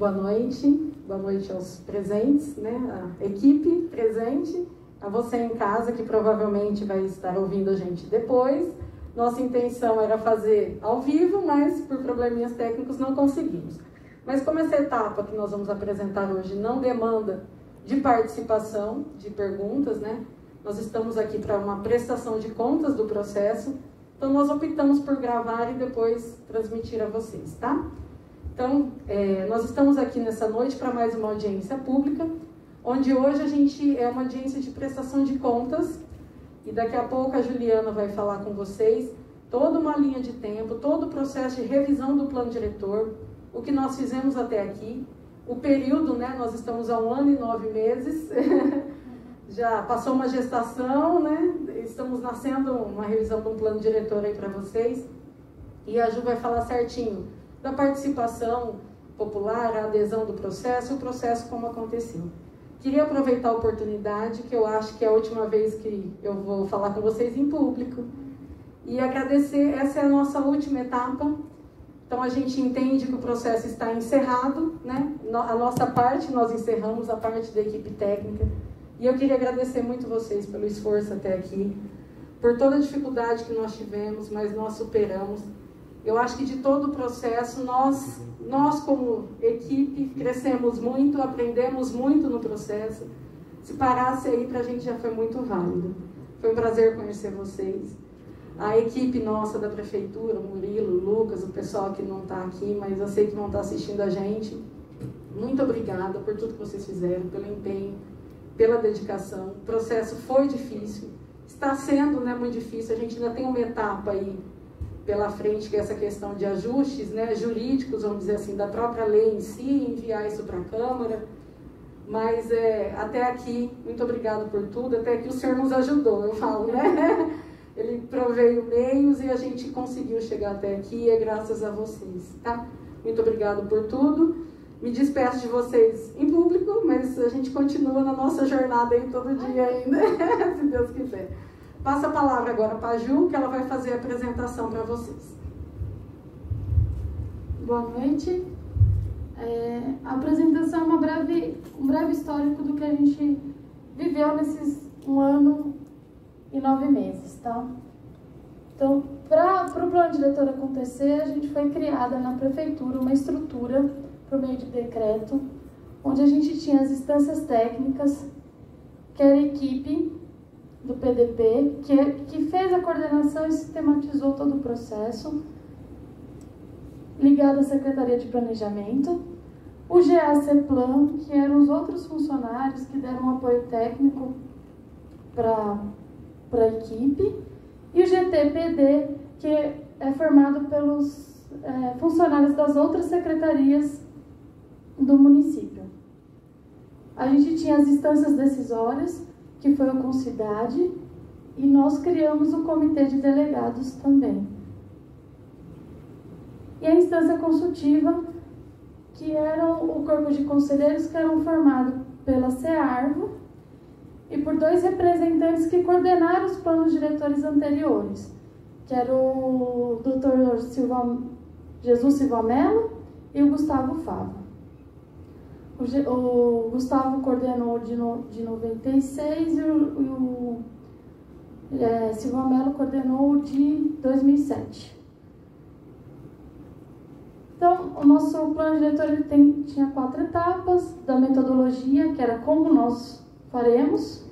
Boa noite aos presentes, né? A equipe presente, a você em casa que provavelmente vai estar ouvindo a gente depois. Nossa intenção era fazer ao vivo, mas por probleminhas técnicos não conseguimos. Mas como essa etapa que nós vamos apresentar hoje não demanda de participação, de perguntas, né? Nós estamos aqui para uma prestação de contas do processo, então nós optamos por gravar e depois transmitir a vocês, tá? Então, nós estamos aqui nessa noite para mais uma audiência pública, onde hoje a gente é uma audiência de prestação de contas, e daqui a pouco a Juliana vai falar com vocês toda uma linha de tempo, todo o processo de revisão do plano diretor, o que nós fizemos até aqui, o período, né? Nós estamos há 1 ano e 9 meses, já passou uma gestação, né? Estamos nascendo uma revisão de um plano diretor aí para vocês, e a Ju vai falar certinho da participação popular, a adesão do processo, o processo como aconteceu. Queria aproveitar a oportunidade, que eu acho que é a última vez que eu vou falar com vocês em público, e agradecer, essa é a nossa última etapa, então a gente entende que o processo está encerrado, né? A nossa parte, nós encerramos a parte da equipe técnica, e eu queria agradecer muito vocês pelo esforço até aqui, por toda a dificuldade que nós tivemos, mas nós superamos. Eu acho que de todo o processo, nós como equipe crescemos muito, aprendemos muito no processo. Se parasse aí, para a gente já foi muito válido. Foi um prazer conhecer vocês. A equipe nossa da prefeitura, o Murilo, o Lucas, o pessoal que não está aqui, mas eu sei que vão estar assistindo a gente. Muito obrigada por tudo que vocês fizeram, pelo empenho, pela dedicação. O processo foi difícil, está sendo, né, muito difícil. A gente ainda tem uma etapa aí pela frente, que é essa questão de ajustes, né, jurídicos, vamos dizer assim, da própria lei em si, enviar isso para a Câmara. Mas até aqui, muito obrigado por tudo, até aqui o senhor nos ajudou, eu falo, né? Ele proveio meios e a gente conseguiu chegar até aqui, é graças a vocês, tá? Muito obrigado por tudo. Me despeço de vocês em público, mas a gente continua na nossa jornada aí todo dia ainda, se Deus quiser. Passo a palavra agora para a Ju, que ela vai fazer a apresentação para vocês. Boa noite. A apresentação é um breve histórico do que a gente viveu nesses 1 ano e 9 meses, tá? Então, para o plano diretor acontecer, a gente foi criada na prefeitura uma estrutura, por meio de decreto, onde a gente tinha as instâncias técnicas, que era a equipe do PDP, que fez a coordenação e sistematizou todo o processo, ligado à Secretaria de Planejamento, o GACPlan, que eram os outros funcionários que deram apoio técnico para a equipe, e o GTPD, que é formado pelos funcionários das outras secretarias do município. A gente tinha as instâncias decisórias, que foi o Concidade, e nós criamos o Comitê de Delegados também. E a instância consultiva, que era o corpo de conselheiros que eram formados pela CEARVO e por 2 representantes que coordenaram os planos diretores anteriores, que era o Dr. Jesus Silva Mello e o Gustavo Fava. O Gustavo coordenou de 96 e o Silva Mello coordenou de 2007. Então, o nosso plano diretor tinha 4 etapas da metodologia, que era como nós faremos,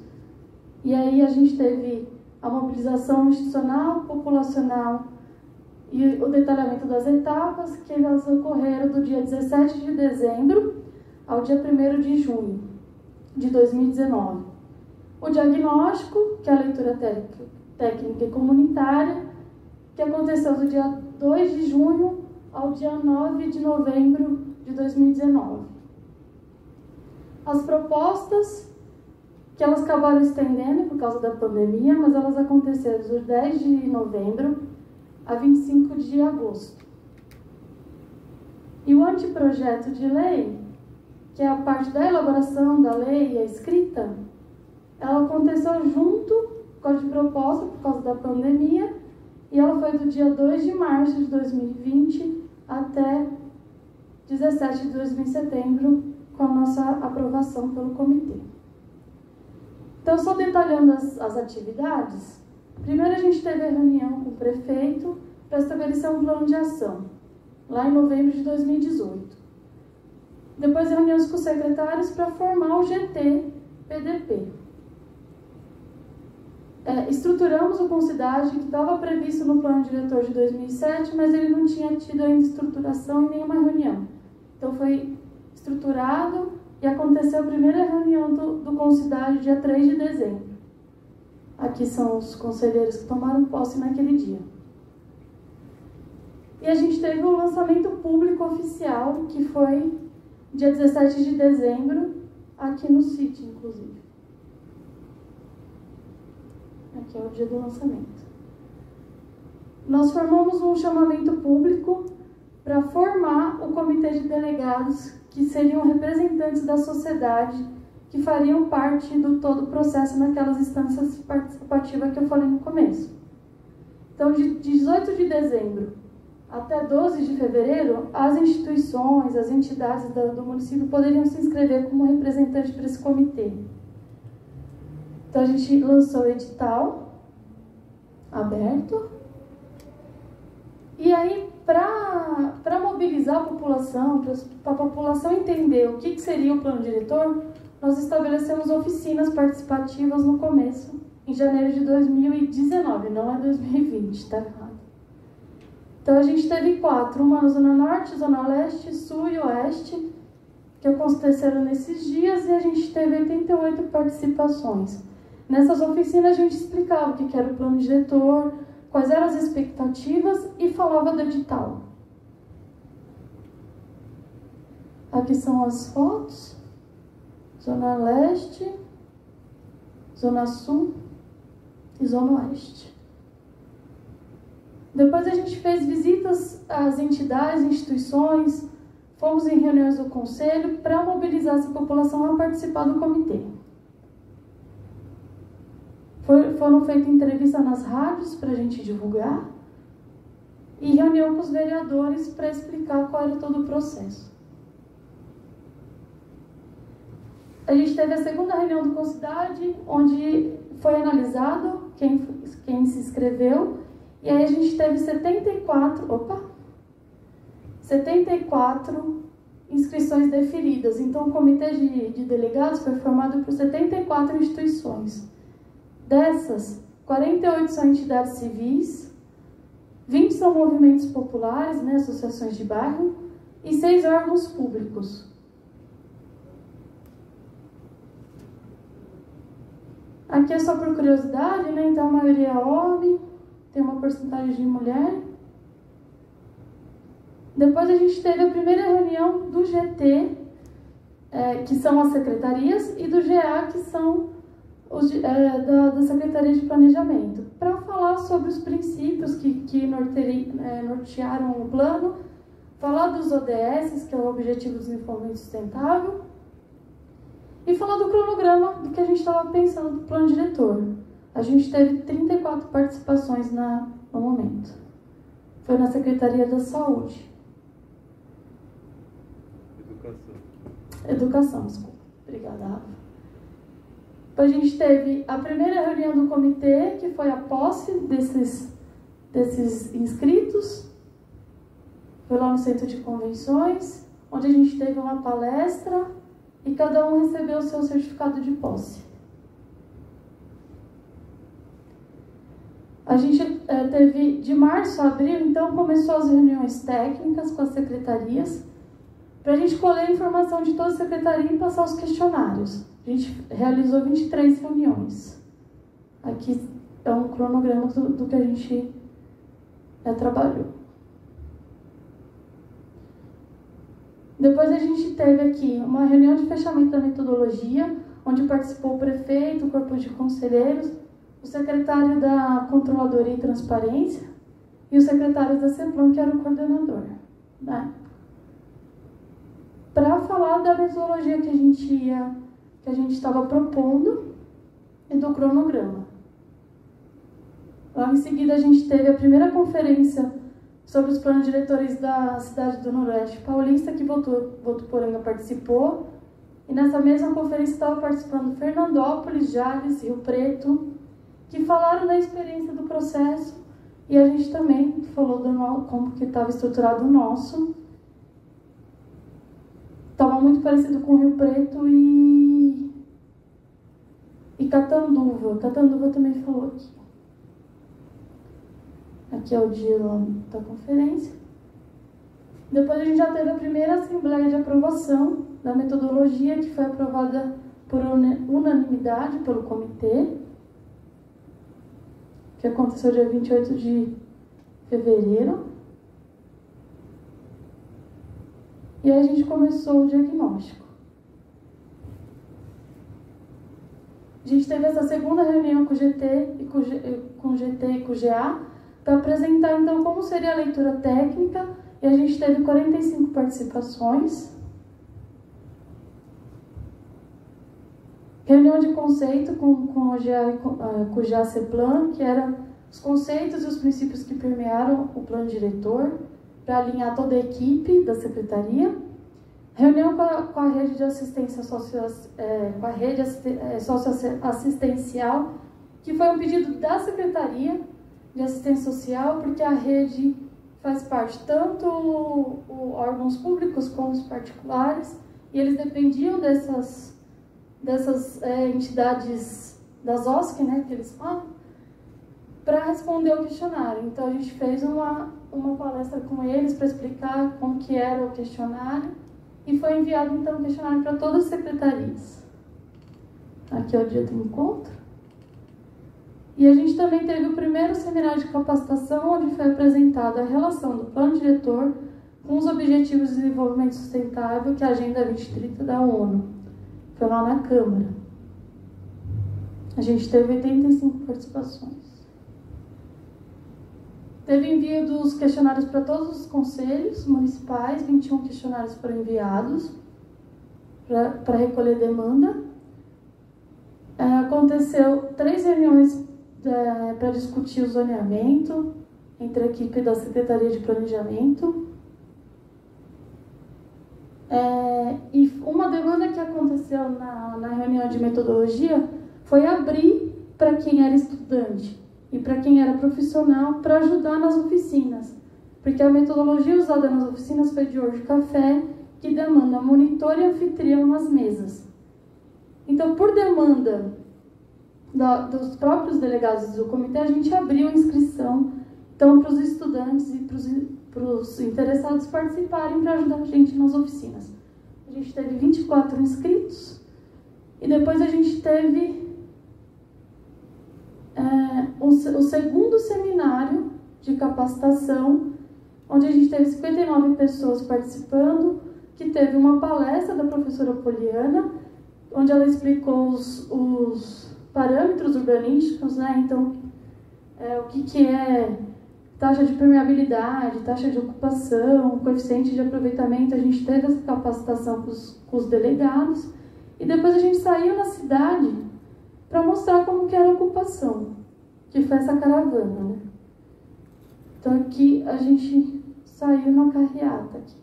e aí a gente teve a mobilização institucional, populacional e o detalhamento das etapas, que elas ocorreram do dia 17 de dezembro ao dia 1º de junho de 2019. O diagnóstico, que é a leitura técnica e comunitária, que aconteceu do dia 2 de junho ao dia 9 de novembro de 2019. As propostas, que elas acabaram estendendo por causa da pandemia, mas elas aconteceram do 10 de novembro a 25 de agosto. E o anteprojeto de lei, que é a parte da elaboração da lei e a escrita, ela aconteceu junto com a de proposta por causa da pandemia, e ela foi do dia 2 de março de 2020 até 17 de setembro, com a nossa aprovação pelo comitê. Então, só detalhando as atividades, primeiro a gente teve a reunião com o prefeito para estabelecer um plano de ação, lá em novembro de 2018. Depois reuniões com os secretários para formar o GT-PDP. Estruturamos o Concidade, que estava previsto no plano diretor de 2007, mas ele não tinha tido ainda estruturação em nenhuma reunião. Então foi estruturado e aconteceu a primeira reunião do Concidade dia 3 de dezembro. Aqui são os conselheiros que tomaram posse naquele dia. E a gente teve um lançamento público oficial, que foi dia 17 de dezembro, aqui no sítio, inclusive. Aqui é o dia do lançamento. Nós formamos um chamamento público para formar o comitê de delegados, que seriam representantes da sociedade, que fariam parte do todo o processo naquelas instâncias participativas que eu falei no começo. Então, de 18 de dezembro até 12 de fevereiro, as instituições, as entidades do município poderiam se inscrever como representante para esse comitê. Então, a gente lançou o edital aberto. E aí, para mobilizar a população, para a população entender o que seria o plano diretor, nós estabelecemos oficinas participativas no começo, em janeiro de 2019, não é 2020, tá errado. Então, a gente teve 4, uma na Zona Norte, Zona Leste, Sul e Oeste, que aconteceram nesses dias, e a gente teve 88 participações. Nessas oficinas, a gente explicava o que era o plano diretor, quais eram as expectativas e falava do edital. Aqui são as fotos. Zona Leste, Zona Sul e Zona Oeste. Depois a gente fez visitas às entidades, instituições, fomos em reuniões do conselho para mobilizar essa população a participar do comitê. Foram feitas entrevistas nas rádios para a gente divulgar e reunião com os vereadores para explicar qual era todo o processo. A gente teve a segunda reunião do Concidade, onde foi analisado quem se inscreveu, e aí a gente teve 74 inscrições deferidas. Então, o comitê de delegados foi formado por 74 instituições. Dessas, 48 são entidades civis, 20 são movimentos populares, né, associações de bairro, e 6 órgãos públicos. Aqui é só por curiosidade, né? Então a maioria é homem, tem uma porcentagem de mulher. Depois a gente teve a primeira reunião do GT, que são as secretarias, e do GA, que são da Secretaria de Planejamento, para falar sobre os princípios que nortearam o plano, falar dos ODS, que é o Objetivo de Desenvolvimento Sustentável, e falar do cronograma do que a gente estava pensando do plano diretor. A gente teve 34 participações no momento. Foi na Secretaria da Saúde. Educação, desculpa. Obrigada, Rafa. Depois a gente teve a primeira reunião do comitê, que foi a posse desses inscritos. Foi lá no Centro de Convenções, onde a gente teve uma palestra e cada um recebeu o seu certificado de posse. A gente teve, de março a abril, então, começou as reuniões técnicas com as secretarias, para a gente colher a informação de toda a secretaria e passar os questionários. A gente realizou 23 reuniões. Aqui é um cronograma do que a gente trabalhou. Depois a gente teve aqui uma reunião de fechamento da metodologia, onde participou o prefeito, o corpo de conselheiros, o secretário da Controladoria e Transparência e o secretário da CEPLAN, que era o coordenador, né? Para falar da metodologia que a gente estava propondo e do cronograma. Logo em seguida, a gente teve a primeira conferência sobre os planos diretores da cidade do Noroeste Paulista, que Votuporanga participou. E nessa mesma conferência estava participando Fernandópolis, Jales, Rio Preto, que falaram da experiência do processo, e a gente também falou como que estava estruturado o nosso. Estava muito parecido com Rio Preto e Catanduva. Catanduva também falou aqui. Aqui é o dia da conferência. Depois a gente já teve a primeira assembleia de aprovação da metodologia, que foi aprovada por unanimidade pelo comitê, que aconteceu dia 28 de fevereiro. E aí a gente começou o diagnóstico. A gente teve essa segunda reunião com o GT e com o GA para apresentar então como seria a leitura técnica, e a gente teve 45 participações. Reunião de conceito com o GA e com o GA-CEPLAN, que eram os conceitos e os princípios que permearam o plano diretor, para alinhar toda a equipe da secretaria. Reunião com a rede de assistência socioassistencial, que foi um pedido da Secretaria de Assistência Social, porque a rede faz parte tanto órgãos públicos como os particulares, e eles dependiam dessas entidades das OSC, né, que eles falam, para responder o questionário. Então a gente fez uma palestra com eles para explicar como que era o questionário, e foi enviado então o questionário para todas as secretarias. Aqui é o dia do encontro. E a gente também teve o primeiro seminário de capacitação, onde foi apresentada a relação do plano diretor com os Objetivos de Desenvolvimento Sustentável, que é a Agenda 2030 da ONU. Foi lá na Câmara. A gente teve 85 participações. Teve envio dos questionários para todos os conselhos municipais, 21 questionários foram enviados para recolher demanda. Aconteceu 3 reuniões para discutir o zoneamento entre a equipe da Secretaria de Planejamento. E uma demanda que aconteceu na reunião de metodologia foi abrir para quem era estudante e para quem era profissional para ajudar nas oficinas. Porque a metodologia usada nas oficinas foi de Hoje Café, que demanda monitor e anfitrião nas mesas. Então, por demanda dos próprios delegados do comitê, a gente abriu a inscrição então, para os estudantes e para os interessados participarem para ajudar a gente nas oficinas. A gente teve 24 inscritos e depois a gente teve o segundo seminário de capacitação, onde a gente teve 59 pessoas participando, que teve uma palestra da professora Poliana, onde ela explicou os parâmetros urbanísticos, né? Então, o que é taxa de permeabilidade, taxa de ocupação, coeficiente de aproveitamento. A gente teve essa capacitação com os delegados, e depois a gente saiu na cidade para mostrar como que era a ocupação, que foi essa caravana, né? Então aqui a gente saiu na carreata aqui.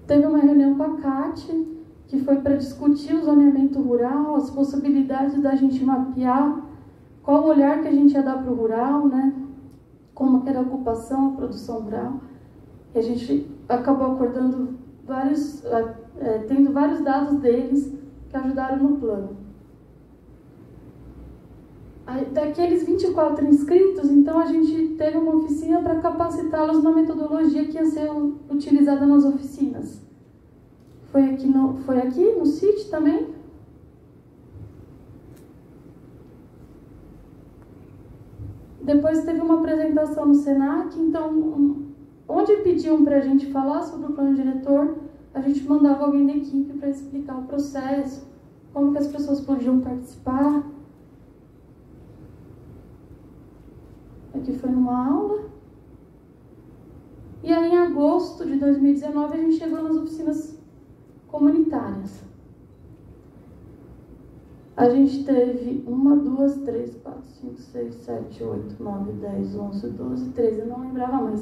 Teve uma reunião com a CAT, que foi para discutir o zoneamento rural, as possibilidades da gente mapear qual o olhar que a gente ia dar para o rural, né? Como que era a ocupação, a produção rural. E a gente acabou acordando tendo vários dados deles que ajudaram no plano. Daqueles 24 inscritos, então a gente teve uma oficina para capacitá-los na metodologia que ia ser utilizada nas oficinas. Foi aqui no CIT também? Depois teve uma apresentação no SENAC, então, onde pediam para a gente falar sobre o plano diretor, a gente mandava alguém da equipe para explicar o processo, como que as pessoas podiam participar. Aqui foi numa aula. E aí, em agosto de 2019, a gente chegou nas oficinas comunitárias. A gente teve 1, 2, 3, 4, 5, 6, 7, 8, 9, 10, 11, 12, 13, eu não lembrava mais.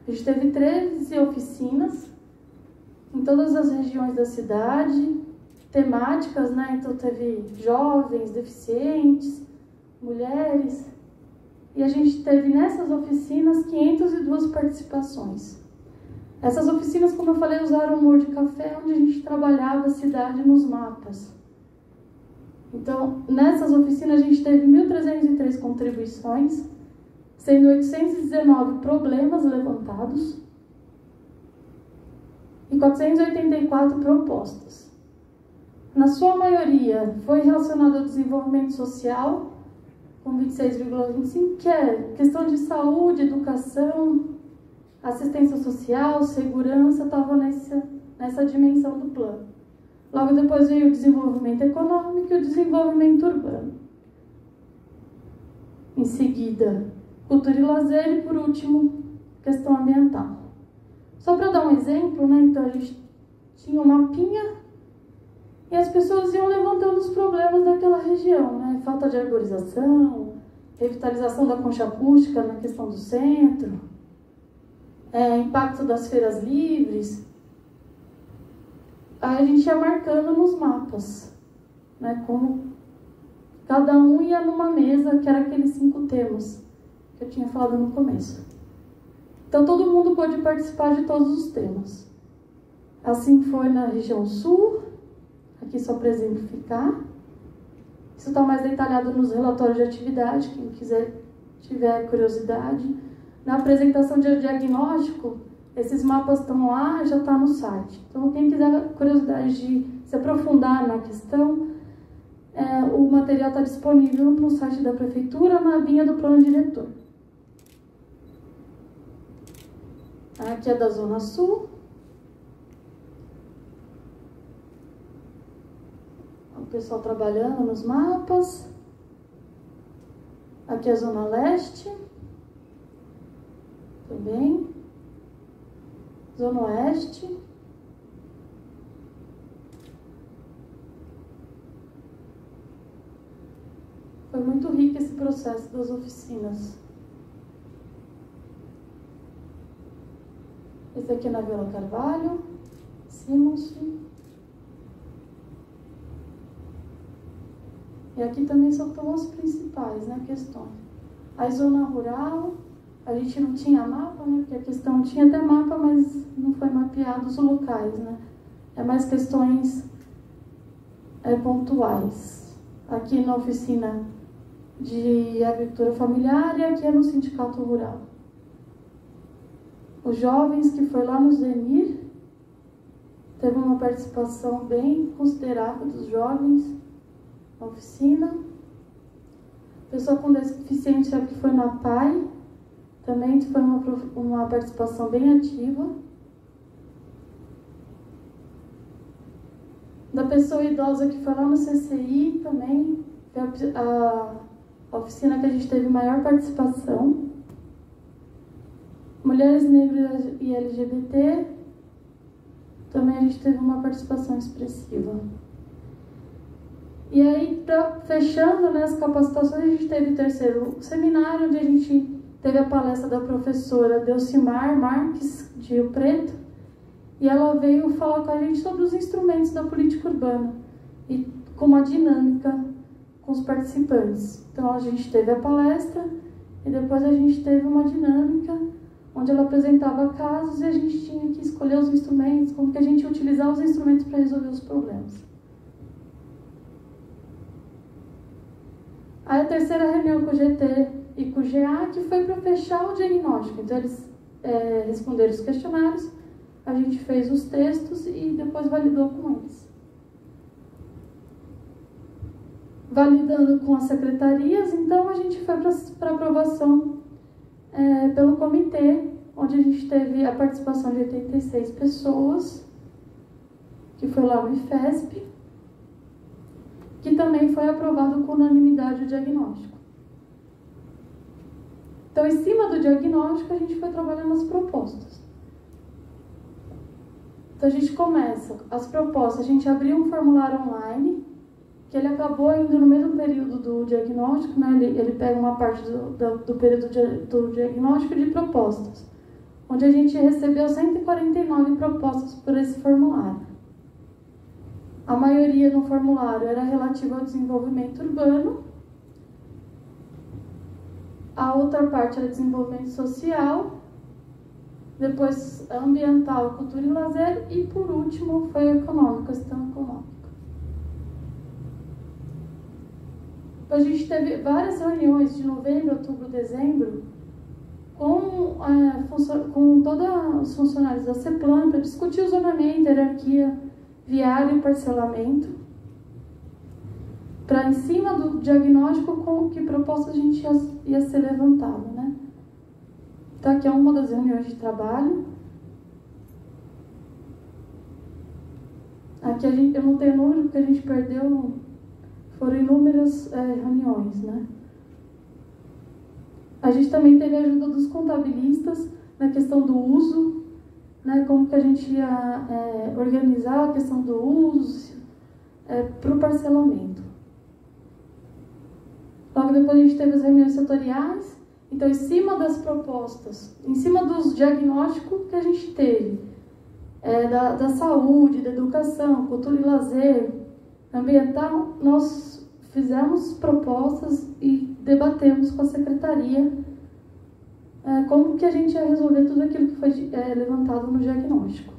A gente teve 13 oficinas em todas as regiões da cidade, temáticas, né? Então teve jovens, deficientes, mulheres. E a gente teve nessas oficinas 502 participações. Essas oficinas, como eu falei, usaram o humor de café, onde a gente trabalhava a cidade nos mapas. Então, nessas oficinas a gente teve 1.303 contribuições, sendo 819 problemas levantados e 484 propostas. Na sua maioria, foi relacionado ao desenvolvimento social, com 26,25, que é questão de saúde, educação, assistência social, segurança, estava nessa dimensão do plano. Logo depois veio o desenvolvimento econômico e o desenvolvimento urbano. Em seguida, cultura e lazer e, por último, questão ambiental. Só para dar um exemplo, né? Então a gente tinha um mapinha e as pessoas iam levantando os problemas daquela região, né? Falta de arborização, revitalização da concha acústica na questão do centro, impacto das feiras livres. Aí a gente ia marcando nos mapas, né? Como cada um ia numa mesa, que era aqueles 5 temas que eu tinha falado no começo. Então todo mundo pôde participar de todos os temas. Assim foi na região sul, aqui só para exemplificar. Isso está mais detalhado nos relatórios de atividade, quem quiser, tiver curiosidade. Na apresentação de diagnóstico, esses mapas estão lá, já está no site. Então, quem quiser curiosidade de se aprofundar na questão, o material está disponível no site da Prefeitura, na abinha do plano diretor. Aqui é da Zona Sul. O pessoal trabalhando nos mapas. Aqui é a Zona Leste. Também. Zona Oeste. Foi muito rico esse processo das oficinas. Esse aqui é na Vila Carvalho, Simons. E aqui também são as principais, né, questões. A zona rural, a gente não tinha mapa, né, porque a questão tinha até mapa, mas não foi mapeado os locais, né. É mais questões pontuais. Aqui na oficina de agricultura familiar e aqui é no sindicato rural. Os jovens, que foi lá no Zenir, teve uma participação bem considerável dos jovens na oficina. Pessoa com deficiência, que foi na PAI, também foi uma participação bem ativa. Da pessoa idosa, que foi lá no CCI, também foi a oficina que a gente teve maior participação. Mulheres negras e LGBT, também a gente teve uma participação expressiva. E aí, fechando, né, as capacitações, a gente teve o terceiro seminário, onde a gente teve a palestra da professora Delcimar Marques, de Rio Preto, e ela veio falar com a gente sobre os instrumentos da política urbana e com uma dinâmica com os participantes. Então, a gente teve a palestra e depois a gente teve uma dinâmica onde ela apresentava casos e a gente tinha que escolher os instrumentos, como que a gente ia utilizar os instrumentos para resolver os problemas. Aí a terceira reunião com o GT e com o GA, que foi para fechar o diagnóstico. Então, eles responderam os questionários, a gente fez os textos e depois validou com eles. Validando com as secretarias, então a gente foi para aprovação pelo comitê, onde a gente teve a participação de 86 pessoas, que foi lá no IFESP, que também foi aprovado com unanimidade o diagnóstico. Então, em cima do diagnóstico, a gente foi trabalhando as propostas. Então, a gente começa as propostas, a gente abriu um formulário online, que ele acabou indo no mesmo período do diagnóstico, né? Ele pega uma parte do período do diagnóstico de propostas, onde a gente recebeu 149 propostas por esse formulário. A maioria no formulário era relativa ao desenvolvimento urbano, a outra parte era desenvolvimento social, depois ambiental, cultura e lazer, e por último foi econômico, questão econômica. A gente teve várias reuniões de novembro, outubro, dezembro, com todos os funcionários da CEPLAN para discutir o zonamento, hierarquia viária e parcelamento, para em cima do diagnóstico com que proposta a gente ia ser levantada, né? Então aqui é uma das reuniões de trabalho. Aqui eu não tenho número porque a gente perdeu, foram inúmeras reuniões, né? A gente também teve a ajuda dos contabilistas na questão do uso, né? Como que a gente ia organizar a questão do uso para o parcelamento. Logo depois a gente teve as reuniões setoriais. Então, em cima das propostas, em cima dos diagnósticos que a gente teve, da saúde, da educação, cultura e lazer, ambiental, nós fizemos propostas e debatemos com a secretaria como que a gente ia resolver tudo aquilo que foi levantado no diagnóstico.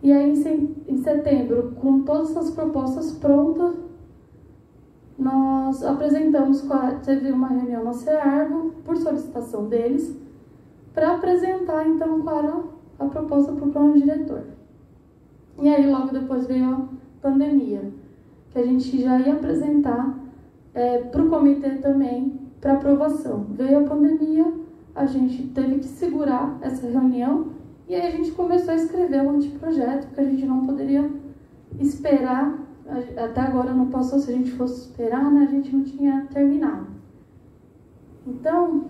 E aí, em setembro, com todas essas propostas prontas, nós apresentamos, teve uma reunião na CEARGO, por solicitação deles, para apresentar, então, qual era a proposta para o plano diretor. E aí, logo depois veio a pandemia, que a gente já ia apresentar para o comitê também, para aprovação. Veio a pandemia, a gente teve que segurar essa reunião, e aí a gente começou a escrever um anteprojeto, porque a gente não poderia esperar. Até agora não passou, se a gente fosse esperar, né, a gente não tinha terminado. Então,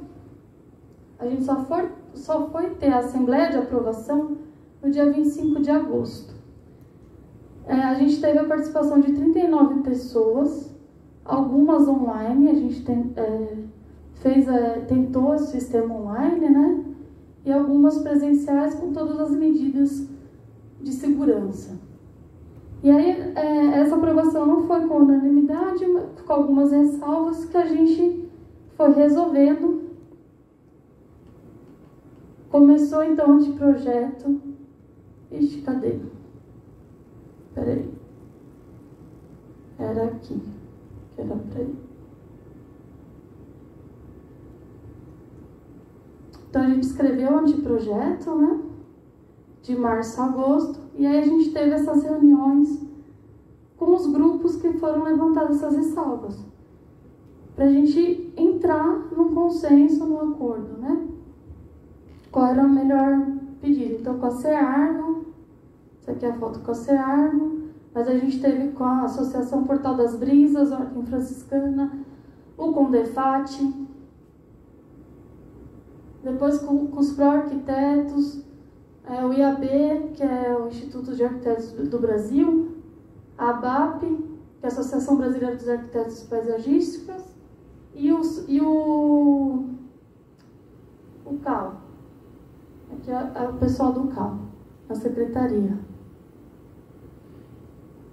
a gente só foi ter a assembleia de aprovação no dia 25 de agosto. A gente teve a participação de 39 pessoas, algumas online, a gente tentou o sistema online, né, e algumas presenciais com todas as medidas de segurança. E aí, essa aprovação não foi com unanimidade, mas com algumas ressalvas que a gente foi resolvendo. Começou, então, o anteprojeto. Ixi, cadê? Peraí. Era aqui. Que era pra ir. Então, a gente escreveu o anteprojeto, né? De março a agosto, e aí a gente teve essas reuniões com os grupos que foram levantadas essas ressalvas, para a gente entrar num consenso, num acordo, né? Qual era o melhor pedido? Então, com a CEARGO, essa aqui é a foto com a CEARGO, mas a gente teve com a Associação Portal das Brisas, a Ordem Franciscana, o CONDEFAT, depois com os pró-arquitetos, o IAB, que é o Instituto de Arquitetos do Brasil, a ABAP, que é a Associação Brasileira dos Arquitetos Paisagísticos, e o CAL, que é o pessoal do CAL, a secretaria.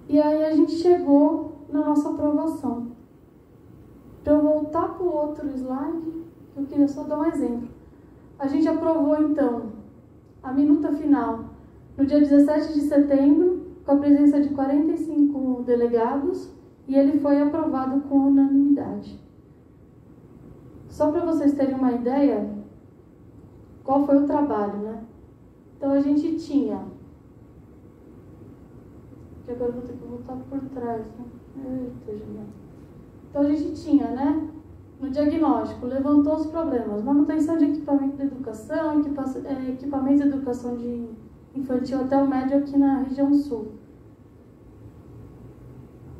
E aí a gente chegou na nossa aprovação. Para eu voltar para o outro slide, eu queria só dar um exemplo. A gente aprovou, então, a minuta final no dia 17 de setembro, com a presença de 45 delegados, e ele foi aprovado com unanimidade. Só para vocês terem uma ideia, qual foi o trabalho, né? Então, a gente tinha... que agora eu vou ter que voltar por trás, né? Eita, Juliana. Então, a gente tinha, né? No diagnóstico, levantou os problemas: manutenção de equipamento de educação, equipamentos de educação de infantil até o médio aqui na região sul.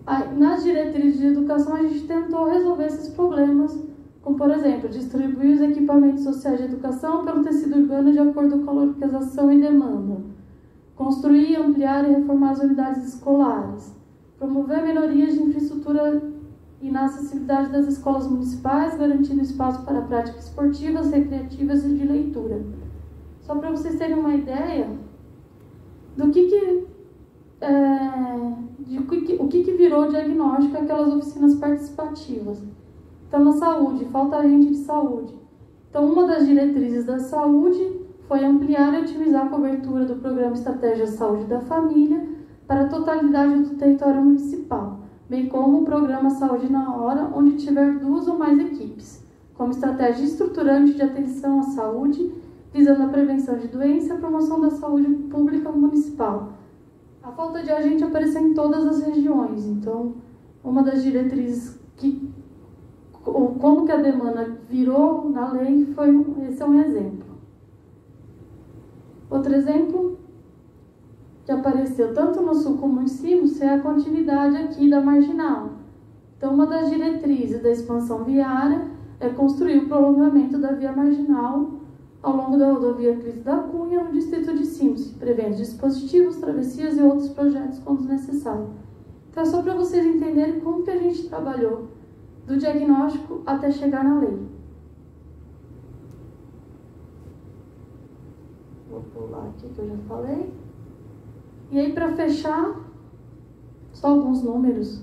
Aí, nas diretrizes de educação, a gente tentou resolver esses problemas, como, por exemplo, distribuir os equipamentos sociais de educação pelo tecido urbano de acordo com a localização e demanda. construir, ampliar e reformar as unidades escolares, promover melhorias de infraestrutura e na acessibilidade das escolas municipais, garantindo espaço para práticas esportivas, recreativas e de leitura. Só para vocês terem uma ideia do o que virou diagnóstico aquelas oficinas participativas. Então, na saúde, falta agente de saúde. Então, uma das diretrizes da saúde foi ampliar e otimizar a cobertura do Programa Estratégia Saúde da Família para a totalidade do território municipal, bem como o Programa Saúde na Hora, onde tiver 2 ou mais equipes, como estratégia estruturante de atenção à saúde, visando a prevenção de doença e a promoção da saúde pública municipal. A falta de agente apareceu em todas as regiões, então, uma das diretrizes como que a demanda virou na lei, esse é um exemplo. Outro exemplo que apareceu tanto no sul como em cima é a continuidade aqui da marginal. Então, uma das diretrizes da expansão viária é construir o prolongamento da via marginal ao longo da rodovia Cristo da Cunha, no distrito de Sims, prevendo dispositivos, travessias e outros projetos quando necessário. Então, é só para vocês entenderem como que a gente trabalhou do diagnóstico até chegar na lei. Vou pular aqui que eu já falei. E aí, para fechar, só alguns números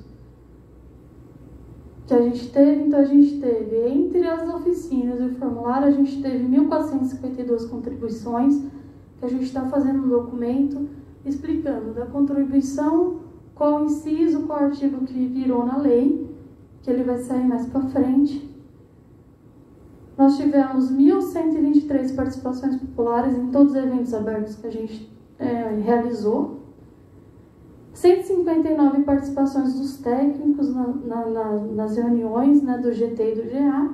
que a gente teve. Então, a gente teve, entre as oficinas e o formulário, a gente teve 1.452 contribuições, que a gente está fazendo um documento explicando da contribuição, qual inciso, qual artigo que virou na lei, que ele vai sair mais para frente. Nós tivemos 1.123 participações populares em todos os eventos abertos que a gente realizou, 159 participações dos técnicos nas reuniões, né, do GT e do GA,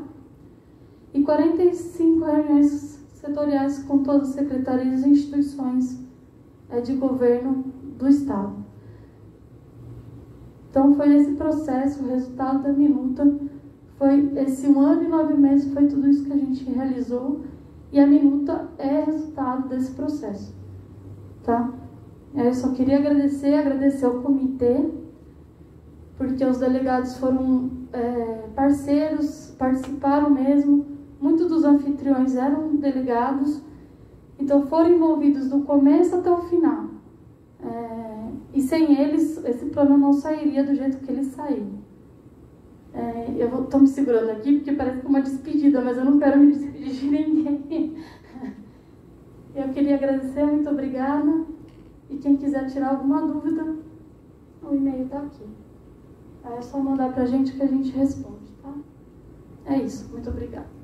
e 45 reuniões setoriais com todas as secretarias e instituições de governo do Estado. Então, foi esse processo, o resultado da minuta, foi esse 1 ano e 9 meses, foi tudo isso que a gente realizou, e a minuta é resultado desse processo, tá? Eu só queria agradecer ao comitê, porque os delegados foram parceiros, participaram mesmo, muitos dos anfitriões eram delegados, então foram envolvidos do começo até o final. E sem eles, esse plano não sairia do jeito que ele saiu. Eu estou me segurando aqui porque parece uma despedida, mas eu não quero me despedir de ninguém. Eu queria agradecer, muito obrigada. E quem quiser tirar alguma dúvida, o e-mail está aqui. Aí é só mandar para a gente que a gente responde, tá? É isso, muito obrigada.